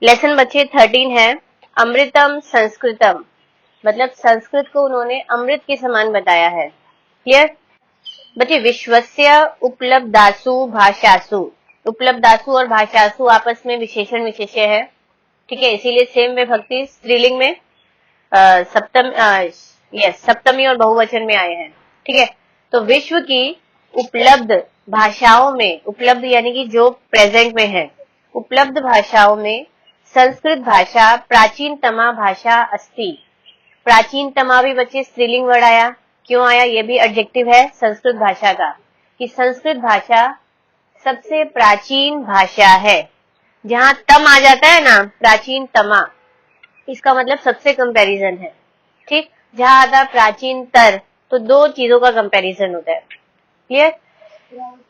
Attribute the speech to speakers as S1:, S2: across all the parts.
S1: Lesson बच्चे 13 है, अमृतम संस्कृतम, मतलब संस्कृत को उन्होंने अमृत के समान बताया है। क्लियर बच्चे? विश्वस्य उपलब्धासु भाषासु, उपलब्धासु और भाषासु आपस में विशेषण विशेष्य है, ठीक है, इसीलिए सेम विभक्ति स्त्रीलिंग में सप्तमी और बहुवचन में आए हैं, ठीक है। तो विश्व की उपलब्ध भाषाओं में, उपलब्ध यानी कि जो प्रेजेंट में है, उपलब्ध भाषाओं में संस्कृत भाषा प्राचीनतमा भाषा अस्ति। प्राचीनतमा भी बच्चे स्त्रीलिंग वर्ड आया, क्यों आया? ये भी एडजेक्टिव है संस्कृत भाषा का, कि संस्कृत भाषा सबसे प्राचीन भाषा है। जहां तम आ जाता है ना, प्राचीनतमा, इसका मतलब सबसे कंपैरिजन है, ठीक। जहां आता है प्राचीनतर, तो दो चीजों का कंपैरिजन होता है। क्लियर?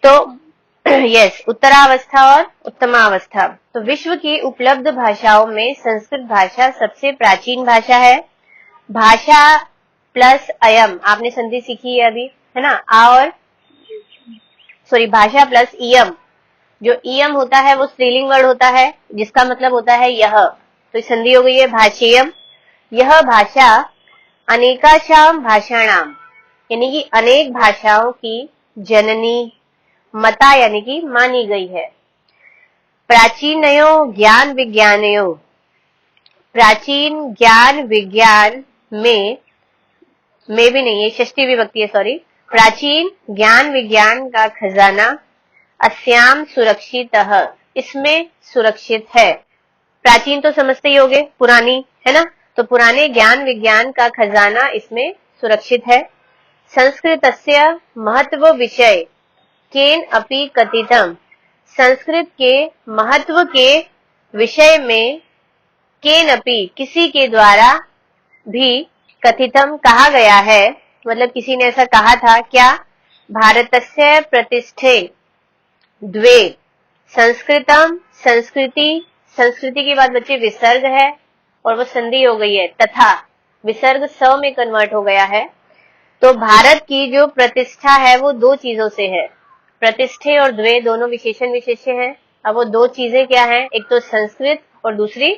S1: तो यस, उत्तरावस्था और उत्तमावस्था। तो विश्व की उपलब्ध भाषाओं में संस्कृत भाषा सबसे प्राचीन भाषा है। भाषा प्लस अयम, आपने संधि सीखी है अभी, है ना, और सॉरी, भाषा प्लस इयम, जो इयम होता है वो स्त्रीलिंग वर्ड होता है, जिसका मतलब होता है यह, तो संधि हो गई है भाषेयम। यह भाषा अनेकाशाम भाषाणाम, यानी कि अनेक भाषाओं की जननी, मता यानी कि मानी गई है। प्राचीनयो ज्ञान विज्ञानयो, प्राचीन ज्ञान विज्ञान में भी नहीं, ये षष्ठी विभक्ति है, सॉरी। प्राचीन ज्ञान विज्ञान का खजाना अस्याम सुरक्षित, इसमें सुरक्षित है। प्राचीन तो समझते ही होगे, पुरानी, है ना, तो पुराने ज्ञान विज्ञान का खजाना इसमें सुरक्षित है। संस्कृतस्य महत्व विषय केन अपि कथितम, संस्कृत के महत्व के विषय में केन अपि, किसी के द्वारा भी, कथितम कहा गया है, मतलब किसी ने ऐसा कहा था, क्या? भारतस्य प्रतिष्ठे द्वे, संस्कृतम, संस्कृति, संस्कृति के बाद बच्चे विसर्ग है और वो संधि हो गई है, तथा विसर्ग स में कन्वर्ट हो गया है। तो भारत की जो प्रतिष्ठा है वो दो चीजों से है, प्रतिष्ठे और द्वे दोनों विशेषण विशेष्य हैं। अब वो दो चीजें क्या हैं? एक तो संस्कृत और दूसरी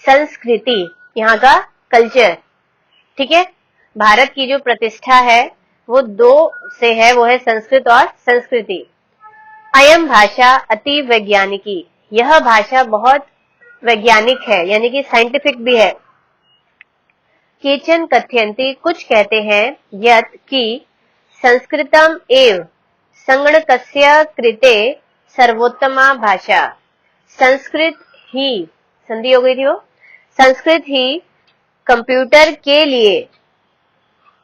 S1: संस्कृति, यहाँ का कल्चर, ठीक है। भारत की जो प्रतिष्ठा है वो दो से है, वो है संस्कृत और संस्कृति। अयम भाषा अति वैज्ञानिकी, यह भाषा बहुत वैज्ञानिक है, यानी कि साइंटिफिक भी है। केचन कथयन्ति, कुछ कहते हैं, यत् कि संस्कृतम एव संगणकस्य कृते सर्वोत्तमा भाषा, संस्कृत ही, संधि हो गई थी वो, संस्कृत ही कंप्यूटर के लिए,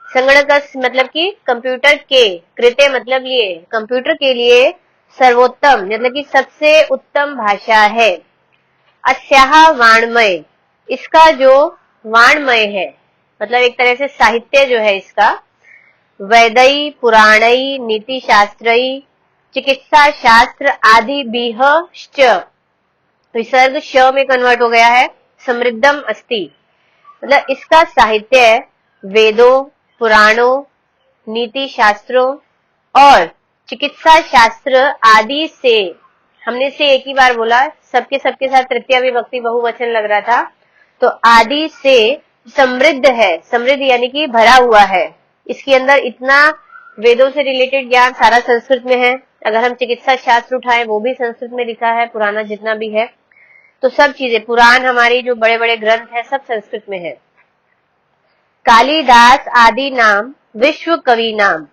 S1: संगणक मतलब कि कंप्यूटर के, कृते मतलब लिए, कंप्यूटर के लिए सर्वोत्तम मतलब कि सबसे उत्तम भाषा है। अस्याह वाण्मय, इसका जो वाण्मय है, मतलब एक तरह से साहित्य जो है इसका, वैदई पुराणई नीति शास्त्रई चिकित्सा शास्त्र आदि बीहश्च, विसर्ग श में कन्वर्ट हो गया है, समृद्धम अस्ति, मतलब इसका साहित्य वेदों, पुराणों, नीति शास्त्रों और चिकित्सा शास्त्र आदि से, हमने से एक ही बार बोला, सबके साथ तृतीय विभक्ति बहुवचन लग रहा था, तो आदि से समृद्ध है, समृद्ध यानी कि भरा हुआ है। इसके अंदर इतना वेदों से रिलेटेड ज्ञान सारा संस्कृत में है। अगर हम चिकित्सा शास्त्र उठाएं वो भी संस्कृत में लिखा है, पुराना जितना भी है, तो सब चीजें, पुराण हमारी जो बड़े बड़े ग्रंथ है सब संस्कृत में है। कालिदास आदि नाम विश्व कवि नाम,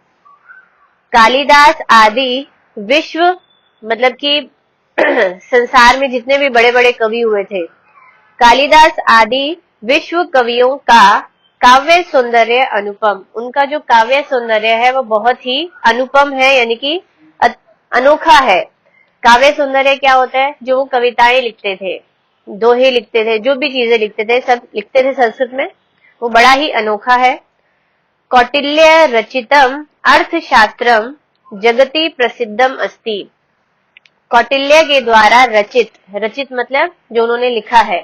S1: कालिदास आदि विश्व मतलब कि संसार में जितने भी बड़े बड़े कवि हुए थे, कालिदास आदि विश्व कवियों का काव्य सौंदर्य अनुपम, उनका जो काव्य सौंदर्य है वो बहुत ही अनुपम है, यानी कि अनोखा है। काव्य सौंदर्य क्या होता है? जो वो कविताएं लिखते थे, दोहे लिखते थे, जो भी चीजें लिखते थे, सब लिखते थे संस्कृत में, वो बड़ा ही अनोखा है। कौटिल्य रचितम अर्थशास्त्रम जगति प्रसिद्धम अस्ति, कौटिल्य के द्वारा रचित, रचित मतलब जो उन्होंने लिखा है,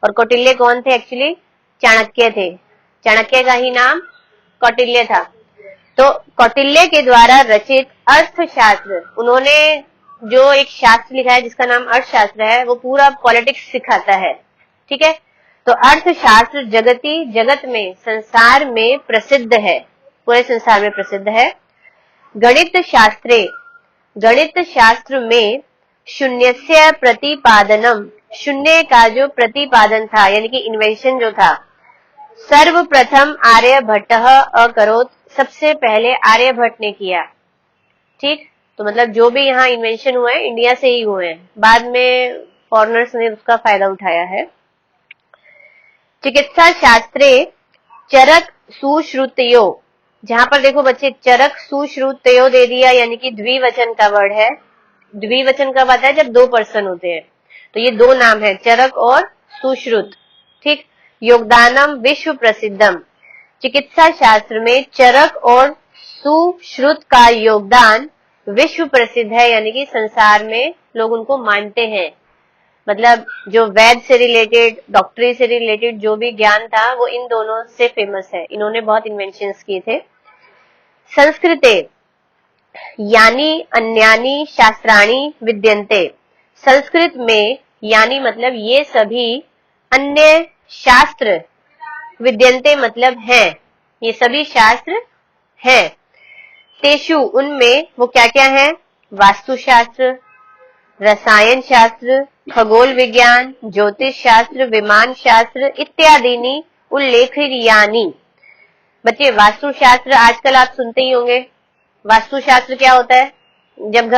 S1: और कौटिल्य कौन थे? एक्चुअली चाणक्य थे, चाणक्य का ही नाम कौटिल्य था। तो कौटिल्य के द्वारा रचित अर्थशास्त्र, उन्होंने जो एक शास्त्र लिखा है जिसका नाम अर्थशास्त्र है, वो पूरा पॉलिटिक्स सिखाता है। ठीक है, तो अर्थशास्त्र जगत में, संसार में प्रसिद्ध है, पूरे संसार में प्रसिद्ध है। गणित शास्त्र में शून्यस्य प्रतिपादनम, शून्य का जो प्रतिपादन था यानी कि इन्वेंशन जो था, सर्वप्रथम आर्यभट्टः अकरोत्, सबसे पहले आर्यभट्ट ने किया। ठीक, तो मतलब जो भी यहाँ इन्वेंशन हुए हैं इंडिया से ही हुए हैं, बाद में फॉरेनर्स ने उसका फायदा उठाया है। चिकित्सा शास्त्रे चरक सुश्रुतयो, जहां पर देखो बच्चे चरक सुश्रुतयो दे दिया यानी कि द्विवचन का वर्ड है। द्विवचन कब आता है? जब दो पर्सन होते हैं। तो ये दो नाम है, चरक और सुश्रुत। ठीक, योगदानम विश्व प्रसिद्धम, चिकित्सा शास्त्र में चरक और सुश्रुत का योगदान विश्व प्रसिद्ध है, यानी कि संसार में लोग उनको मानते हैं। मतलब जो वैद से रिलेटेड, डॉक्टरी से रिलेटेड जो भी ज्ञान था वो इन दोनों से फेमस है। इन्होंने बहुत इन्वेंशंस किए थे। संस्कृते यानी अन्यानी शास्त्राणी विद्यन्ते, संस्कृत में यानी मतलब ये सभी, अन्य शास्त्र, विद्यन्ते मतलब हैं, ये सभी शास्त्र हैं। तेषु, उनमें वो क्या क्या है? वास्तुशास्त्र, रसायन शास्त्र, खगोल विज्ञान, ज्योतिष शास्त्र, विमान शास्त्र इत्यादि उल्लेखनीयानि। बच्चे वास्तुशास्त्र आजकल आप सुनते ही होंगे। वास्तुशास्त्र क्या होता है? जब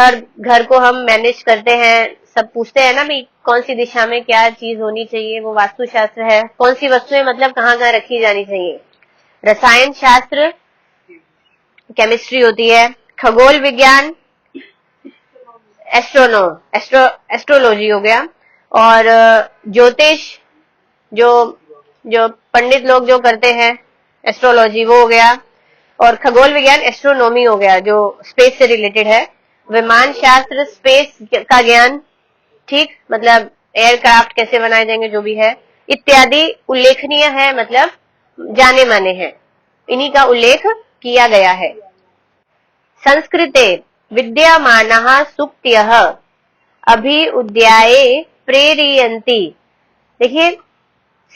S1: घर को हम मैनेज करते हैं, सब पूछते हैं ना भाई कौन सी दिशा में क्या चीज होनी चाहिए, वो वास्तुशास्त्र है। कौन सी वस्तुएं मतलब कहाँ कहाँ रखी जानी चाहिए। रसायन शास्त्र केमिस्ट्री होती है। खगोल विज्ञान एस्ट्रोलॉजी हो गया। और ज्योतिष जो पंडित लोग जो करते हैं एस्ट्रोलॉजी, वो हो गया। और खगोल विज्ञान एस्ट्रोनॉमी हो गया जो स्पेस से रिलेटेड है। विमान शास्त्र स्पेस का ज्ञान, ठीक, मतलब एयरक्राफ्ट कैसे बनाए जाएंगे जो भी है, इत्यादि उल्लेखनीय है, मतलब जाने माने हैं, इन्हीं का उल्लेख किया गया है। संस्कृते विद्यमानः सूक्तयः अभ्युदयाय प्रेरयन्ति। देखिए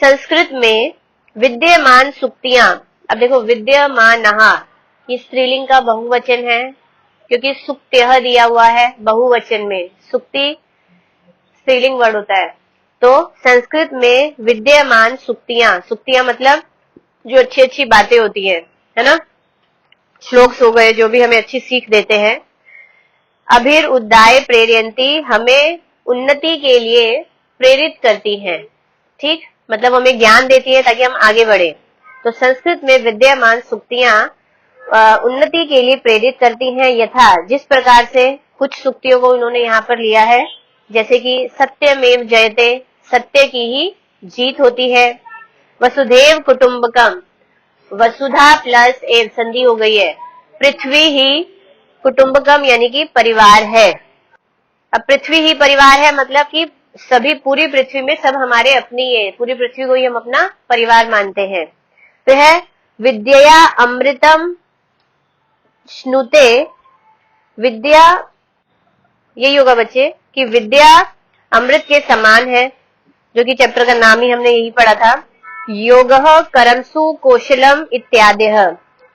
S1: संस्कृत में विद्यमान सूक्तियां, अब देखो विद्यमानः ये स्त्रीलिंग का बहुवचन है क्योंकि सूक्तयः दिया हुआ है बहुवचन में, सुक्ति स्त्रीलिंग वर्ड होता है। तो संस्कृत में विद्यमान सूक्तियां मतलब जो अच्छी अच्छी बातें होती है ना, श्लोक हो गए जो भी हमें अच्छी सीख देते हैं। अभ्युदयाय प्रेरयन्ति, हमें उन्नति के लिए प्रेरित करती हैं। ठीक, मतलब हमें ज्ञान देती है ताकि हम आगे बढ़े। तो संस्कृत में विद्यमान सूक्तियां उन्नति के लिए प्रेरित करती हैं। यथा, जिस प्रकार से कुछ सूक्तियों को उन्होंने यहाँ पर लिया है, जैसे कि सत्यमेव जयते, सत्य की ही जीत होती है। वसुधैव कुटुंबकम, वसुधा प्लस एव संधि हो गई है। पृथ्वी ही कुटुंबकम यानी कि परिवार है। अब पृथ्वी ही परिवार है मतलब कि सभी, पूरी पृथ्वी में सब हमारे अपनी है, पूरी पृथ्वी को ही हम अपना परिवार मानते हैं। तो है विद्या अमृतम श्नुते, विद्या यही होगा बच्चे कि विद्या अमृत के समान है, जो कि चैप्टर का नाम ही हमने यही पढ़ा था। योगः कर्मसु कौशलम इत्यादि।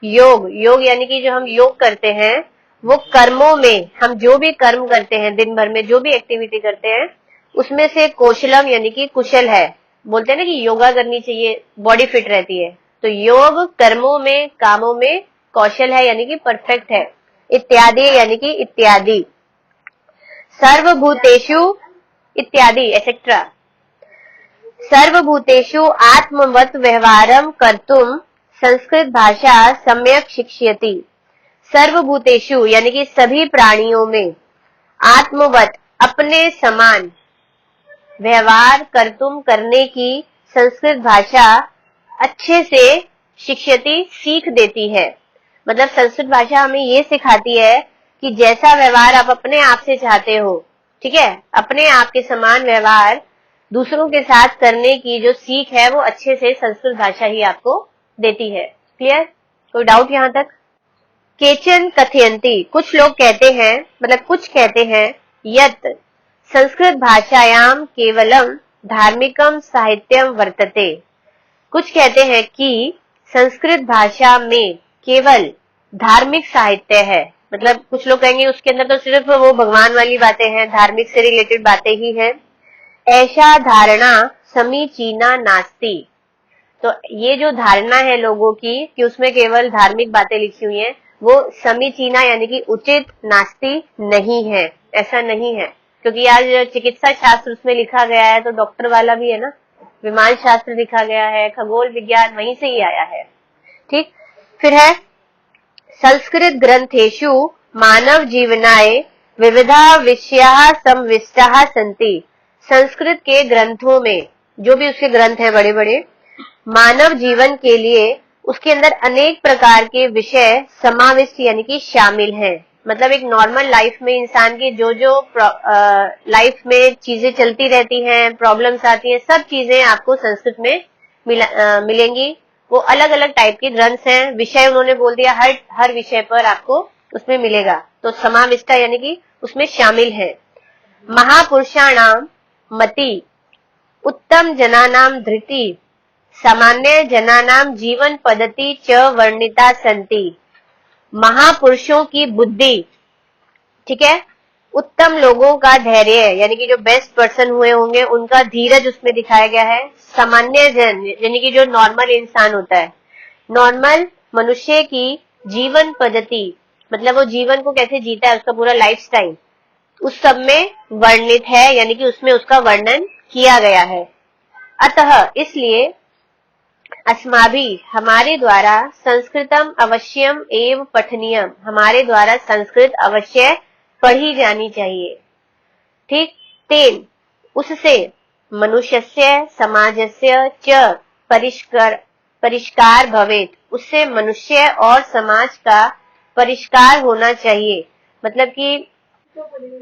S1: योग यानी कि जो हम योग करते हैं वो कर्मों में, हम जो भी कर्म करते हैं दिन भर में जो भी एक्टिविटी करते हैं उसमें से कौशलम यानी कि कुशल है। बोलते हैं ना कि योगा करनी चाहिए, बॉडी फिट रहती है। तो योग कर्मों में, कामों में कौशल है यानी कि परफेक्ट है। इत्यादि यानी कि इत्यादि। सर्वभूतेषु इत्यादि एक्सेट्रा। सर्वभूतेषु आत्मवत् व्यवहारं कर्तुम संस्कृत भाषा सम्यक शिक्षयति। सर्वभूतेषु यानी कि सभी प्राणियों में, आत्मवत् अपने समान, व्यवहार कर्तुम करने की संस्कृत भाषा अच्छे से शिक्षयति सीख देती है। मतलब संस्कृत भाषा हमें ये सिखाती है कि जैसा व्यवहार आप अपने आप से चाहते हो, ठीक है, अपने आप के समान व्यवहार दूसरों के साथ करने की जो सीख है वो अच्छे से संस्कृत भाषा ही आपको देती है। क्लियर? कोई डाउट यहां तक? केचन कथयन्ति, कुछ लोग कहते हैं, मतलब कुछ कहते हैं, यत् संस्कृत भाषायां केवलम धार्मिकम साहित्यम वर्तते। कुछ कहते हैं कि संस्कृत भाषा में केवल धार्मिक साहित्य है, मतलब कुछ लोग कहेंगे उसके अंदर तो सिर्फ वो भगवान वाली बातें हैं, धार्मिक से रिलेटेड बातें ही हैं। ऐसा धारणा समीचीना नास्ति। तो ये जो धारणा है लोगों की कि उसमें केवल धार्मिक बातें लिखी हुई हैं, वो समीचीना यानी कि उचित नास्ति नहीं है, ऐसा नहीं है। क्योंकि आज चिकित्सा शास्त्र उसमें लिखा गया है, तो डॉक्टर वाला भी है ना, विमान शास्त्र लिखा गया है, खगोल विज्ञान वहीं से ही आया है। ठीक, फिर है संस्कृत ग्रंथेषु मानव जीवनाय विविधा विषया संविष्टा सन्ति। संस्कृत के ग्रंथों में, जो भी उसके ग्रंथ हैं बड़े बड़े, मानव जीवन के लिए उसके अंदर अनेक प्रकार के विषय समाविष्ट यानी कि शामिल हैं। मतलब एक नॉर्मल लाइफ में इंसान की जो जो लाइफ में चीजें चलती रहती हैं, प्रॉब्लम्स आती हैं, सब चीजें आपको संस्कृत में मिलेंगी। वो अलग अलग टाइप के ग्रंथ हैं, विषय उन्होंने बोल दिया, हर विषय पर आपको उसमें मिलेगा। तो समाविष्टा यानी कि उसमें शामिल है। महापुरुषाणाम मति, उत्तम जनानाम धृति, सामान्य जनानाम जीवन पद्धति च वर्णिता संति। महापुरुषों की बुद्धि, ठीक है, उत्तम लोगों का धैर्य यानी कि जो बेस्ट पर्सन हुए होंगे उनका धीरज उसमें दिखाया गया है। सामान्य जन यानी कि जो नॉर्मल इंसान होता है, नॉर्मल मनुष्य की जीवन पद्धति, मतलब वो जीवन को कैसे जीता है, उसका पूरा लाइफस्टाइल उस सब में वर्णित है, यानी कि उसमें उसका वर्णन किया गया है। अतः इसलिए अस्माभि, हमारे द्वारा, संस्कृतम अवश्यम एव पठनीयम, हमारे द्वारा संस्कृत अवश्य पढ़ी जानी चाहिए। ठीक, तेन, उससे, मनुष्यस्य समाजस्य च परिष्कार भवेत, उससे मनुष्य और समाज का परिष्कार होना चाहिए। मतलब कि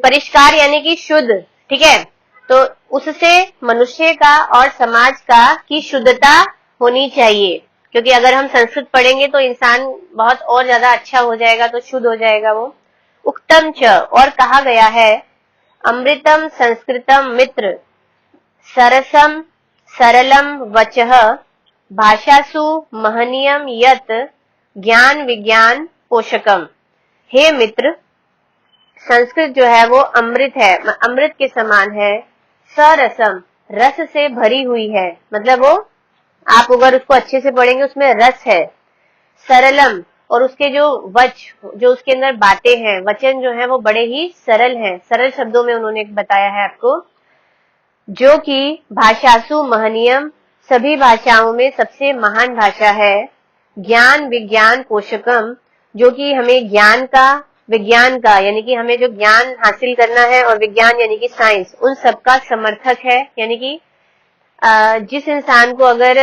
S1: परिष्कार यानी कि शुद्ध, ठीक है, तो उससे मनुष्य का और समाज का की शुद्धता होनी चाहिए। क्योंकि अगर हम संस्कृत पढ़ेंगे तो इंसान बहुत और ज्यादा अच्छा हो जाएगा, तो शुद्ध हो जाएगा वो। उक्तम च, और कहा गया है, अमृतम संस्कृतम मित्र सरसम सरलम वचः भाषासु महनीयम यत ज्ञान विज्ञान पोषकम। हे मित्र, संस्कृत जो है वो अमृत है, अमृत के समान है। सरसम, रस से भरी हुई है, मतलब वो आप अगर उसको अच्छे से पढ़ेंगे उसमें रस है। सरलम, और उसके जो जो उसके अंदर बातें हैं, वचन जो है वो बड़े ही सरल हैं, सरल शब्दों में उन्होंने बताया है आपको। जो कि भाषासु महनीयम, सभी भाषाओं में सबसे महान भाषा है। ज्ञान विज्ञान पोषकम, जो कि हमें ज्ञान का, विज्ञान का यानी कि हमें जो ज्ञान हासिल करना है, और विज्ञान यानी कि साइंस, उन सबका समर्थक है। यानी कि जिस इंसान को अगर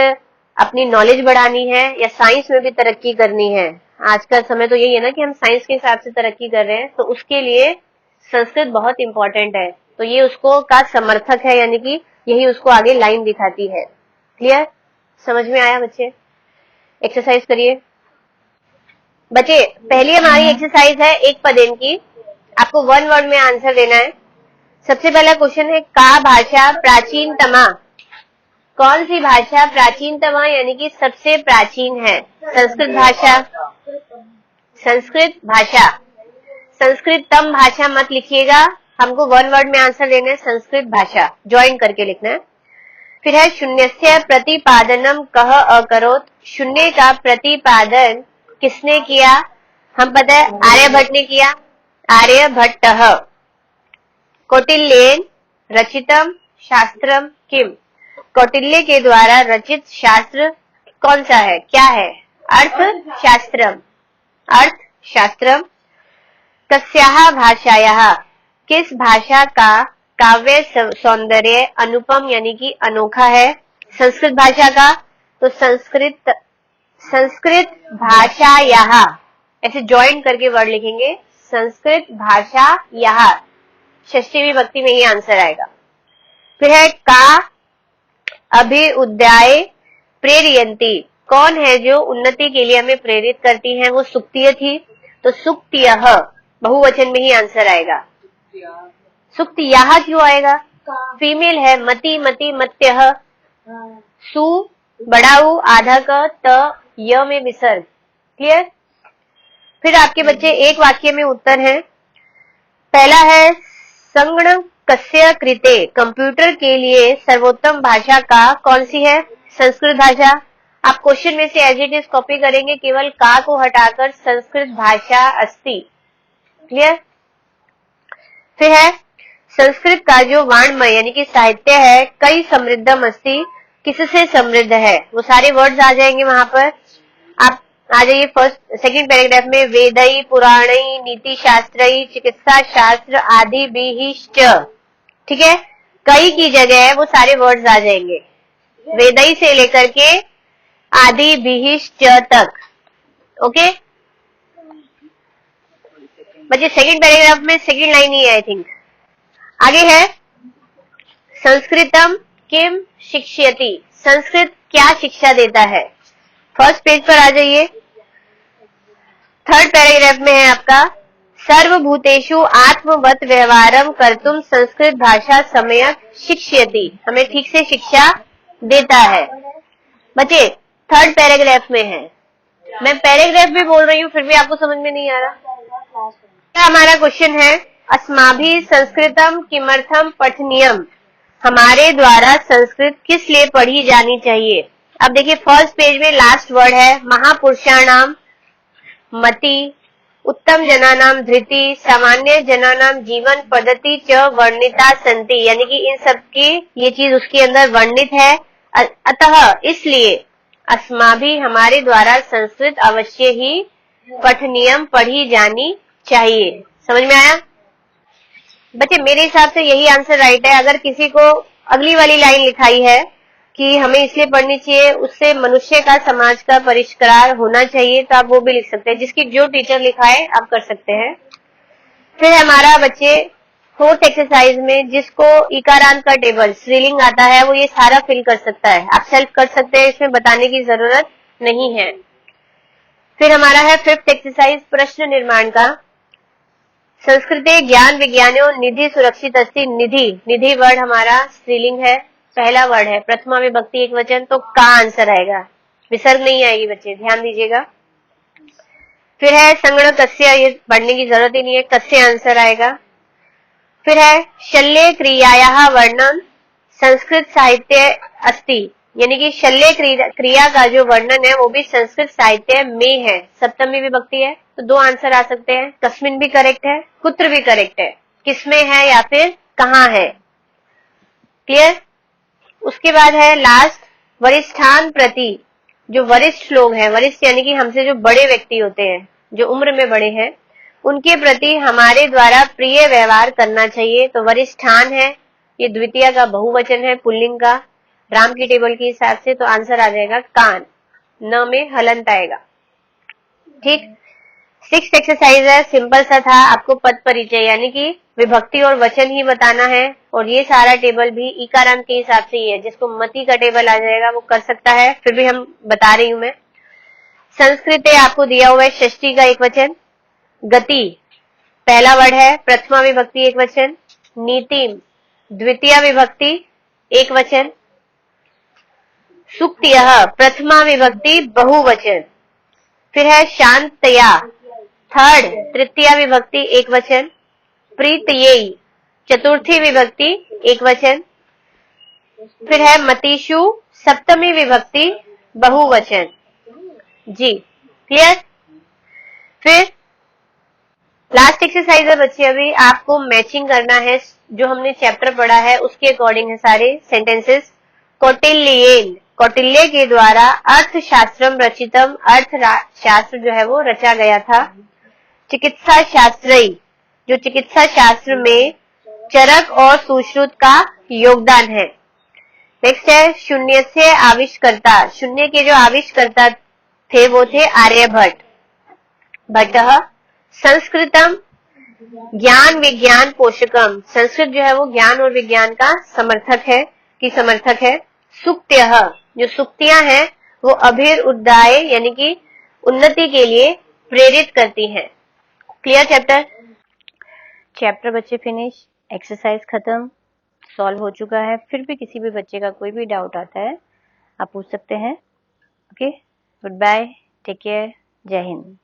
S1: अपनी नॉलेज बढ़ानी है या साइंस में भी तरक्की करनी है, आज का समय तो यही है ना कि हम साइंस के हिसाब से तरक्की कर रहे हैं, तो उसके लिए संस्कृत बहुत इंपॉर्टेंट है। तो ये उसको का समर्थक है, यानी कि यही उसको आगे लाइन दिखाती है। क्लियर, समझ में आया बच्चे? एक्सरसाइज करिए बच्चे। पहली हमारी एक्सरसाइज है एक पदेन की, आपको वन वर्ड में आंसर देना है। सबसे पहला क्वेश्चन है, का भाषा प्राचीनतमा, कौन सी भाषा प्राचीनतमा यानी कि सबसे प्राचीन है? संस्कृत भाषा। संस्कृत भाषा, संस्कृतम भाषा मत लिखिएगा, हमको वन वर्ड में आंसर देना है, संस्कृत भाषा ज्वाइन करके लिखना है। फिर है शून्यस्य प्रतिपादनम कह अकरोत, शून्य का प्रतिपादन किसने किया? हम पता है आर्यभट्ट ने किया, आर्यभट्टः। कौटिल्येन रचितम शास्त्रम किम, कौटिल्य के द्वारा रचित शास्त्र कौन सा है, क्या है? अर्थशास्त्रम, अर्थशास्त्रम। कस्याः भाषायाः, किस भाषा का काव्य सौंदर्य अनुपम यानी कि अनोखा है? संस्कृत भाषा का। तो संस्कृत भाषायाः, ऐसे ज्वाइन करके वर्ड लिखेंगे, संस्कृत भाषायाः, षष्ठी विभक्ति में ही आंसर आएगा। फिर है का अभ्युदयाय प्रेरयन्ति, कौन है जो उन्नति के लिए हमें प्रेरित करती हैं? वो सुक्तिय थी, तो सुक्तियः बहुवचन में ही आंसर आएगा। सुक्त यह क्यों आएगा? फीमेल है, मति मति मत्यः, सु बड़ा ऊ आधा क त य में विसर्ग। क्लियर? फिर आपके बच्चे एक वाक्य में उत्तर है। पहला है संगणकस्य कृते, कंप्यूटर के लिए सर्वोत्तम भाषा का कौन सी है? संस्कृत भाषा। आप क्वेश्चन में से एज इट इज कॉपी करेंगे, केवल का को हटाकर संस्कृत भाषा अस्ति। क्लियर? फिर है संस्कृत का जो वाङ्मय यानी कि साहित्य है, कई समृद्धम अस्ति, किससे समृद्ध है? वो सारे वर्ड्स आ जाएंगे वहां पर। आप आ जाइए फर्स्ट सेकंड पैराग्राफ में, वेदई पुराणई नीति शास्त्रई चिकित्सा शास्त्र आदि बिहिश्च। ठीक है, कई की जगह है वो सारे वर्ड्स आ जाएंगे, वेदई से लेकर के आदि बिहिश्च तक। ओके बच्चे, सेकंड पैराग्राफ में सेकंड लाइन ही है आई थिंक। आगे है संस्कृतम किम शिक्षयति, संस्कृत क्या शिक्षा देता है? फर्स्ट पेज पर आ जाइए, थर्ड पैराग्राफ में है आपका, सर्वभूतेषु आत्मवत व्यवहारम कर्तुम संस्कृत भाषा सम्यक् शिक्षयति, हमें ठीक से शिक्षा देता है। बच्चे थर्ड पैराग्राफ में है, मैं पैराग्राफ भी बोल रही हूँ फिर भी आपको समझ में नहीं आ रहा। क्या हमारा क्वेश्चन है, अस्माभि संस्कृतम किमर्थम पठनीयम, हमारे द्वारा संस्कृत किस लिए पढ़ी जानी चाहिए? अब देखिए फर्स्ट पेज में लास्ट वर्ड है महापुरुषाणाम मति, उत्तम जनानाम धृति, सामान्य जनानाम जीवन पद्धति च वर्णिता संति, यानी कि इन सब की ये चीज उसके अंदर वर्णित है। अतः इसलिए अस्माभि हमारे द्वारा संस्कृत अवश्य ही पठनीयम पढ़ी जानी चाहिए। समझ में आया? बच्चे मेरे हिसाब से यही आंसर राइट है। अगर किसी को अगली वाली लाइन लिखाई है कि हमें इसलिए पढ़नी चाहिए, उससे मनुष्य का समाज का परिष्कार होना चाहिए, तो आप वो भी लिख सकते हैं, जिसकी जो टीचर लिखा है आप कर सकते हैं। फिर हमारा बच्चे फोर्थ एक्सरसाइज में जिसको इकारांत का टेबल स्त्रीलिंग आता है वो ये सारा फिल कर सकता है, आप सेल्फ कर सकते हैं, इसमें बताने की जरूरत नहीं है। फिर हमारा है फिफ्थ एक्सरसाइज प्रश्न निर्माण का, संस्कृते ज्ञान विज्ञानो निधि सुरक्षित अस्ति, निधि, निधि वर्ड हमारा स्त्रीलिंग है, पहला वर्ड है, प्रथमा विभक्ति एक वचन, तो का आंसर आएगा, विसर्ग नहीं आएगी बच्चे, ध्यान दीजिएगा। फिर है संगणकस्य, ये पढ़ने की जरूरत ही नहीं है, कस्य आंसर आएगा। फिर है शल्य क्रियायाः वर्णन संस्कृत साहित्य अस्ति, यानी कि शल्य क्रिया का जो वर्णन है वो भी संस्कृत साहित्य में है, सप्तमी विभक्ति है, तो दो आंसर आ सकते हैं, कस्मिन भी करेक्ट है, कुत्र भी करेक्ट है, किसमें है या फिर कहाँ है। क्लियर? उसके बाद है लास्ट वरिष्ठान प्रति, जो वरिष्ठ लोग हैं, वरिष्ठ यानी कि हमसे जो बड़े व्यक्ति होते हैं, जो उम्र में बड़े हैं, उनके प्रति हमारे द्वारा प्रिय व्यवहार करना चाहिए। तो वरिष्ठान है, ये द्वितीय का बहुवचन है, पुल्लिंग का, राम की टेबल के हिसाब से, तो आंसर आ जाएगा कान, न में हलंत आएगा। ठीक, सिक्स्थ एक्सरसाइज है, सिंपल सा था, आपको पद परिचय यानी कि विभक्ति और वचन ही बताना है, और ये सारा टेबल भी इकारांत के हिसाब से ही है, जिसको मति का टेबल आ जाएगा वो कर सकता है, फिर भी हम बता रही हूं मैं। संस्कृत आपको दिया हुआ है षष्ठी का एक वचन, गति पहला वर्ड है, प्रथमा विभक्ति एक वचन, नीतिम द्वितीय विभक्ति एक वचन, सुक्तियः प्रथमा विभक्ति बहुवचन, फिर है शांतया थर्ड तृतीय विभक्ति एक वचन, प्रीतयेई चतुर्थी विभक्ति एक वचन, फिर है मतीषु सप्तमी विभक्ति बहुवचन। जी क्लियर? फिर लास्ट एक्सरसाइज है बच्चे, अभी आपको मैचिंग करना है, जो हमने चैप्टर पढ़ा है उसके अकॉर्डिंग है सारे सेंटेंसेस। कौटिल्येन, कौटिल्य के द्वारा अर्थशास्त्रम रचितम, अर्थशास्त्र जो है वो रचा गया था। चिकित्सा शास्त्री, जो चिकित्सा शास्त्र में चरक और सुश्रुत का योगदान है। नेक्स्ट है शून्य से आविष्कर्ता, शून्य के जो आविष्कर्ता थे वो थे आर्यभट्ट। भट्टः संस्कृतम ज्ञान विज्ञान पोषकम, संस्कृत जो है वो ज्ञान और विज्ञान का समर्थक है, की समर्थक है। सुक्त्यः, जो सुक्तियां हैं वो अभिरुद्धाय यानी कि उन्नति के लिए प्रेरित करती हैं। Clear chapter? चैप्टर बच्चे फिनिश। एक्सरसाइज खत्म, सॉल्व हो चुका है। फिर भी किसी भी बच्चे का कोई भी डाउट आता है, आप पूछ सकते हैं। Okay, good bye, take care, जय हिंद।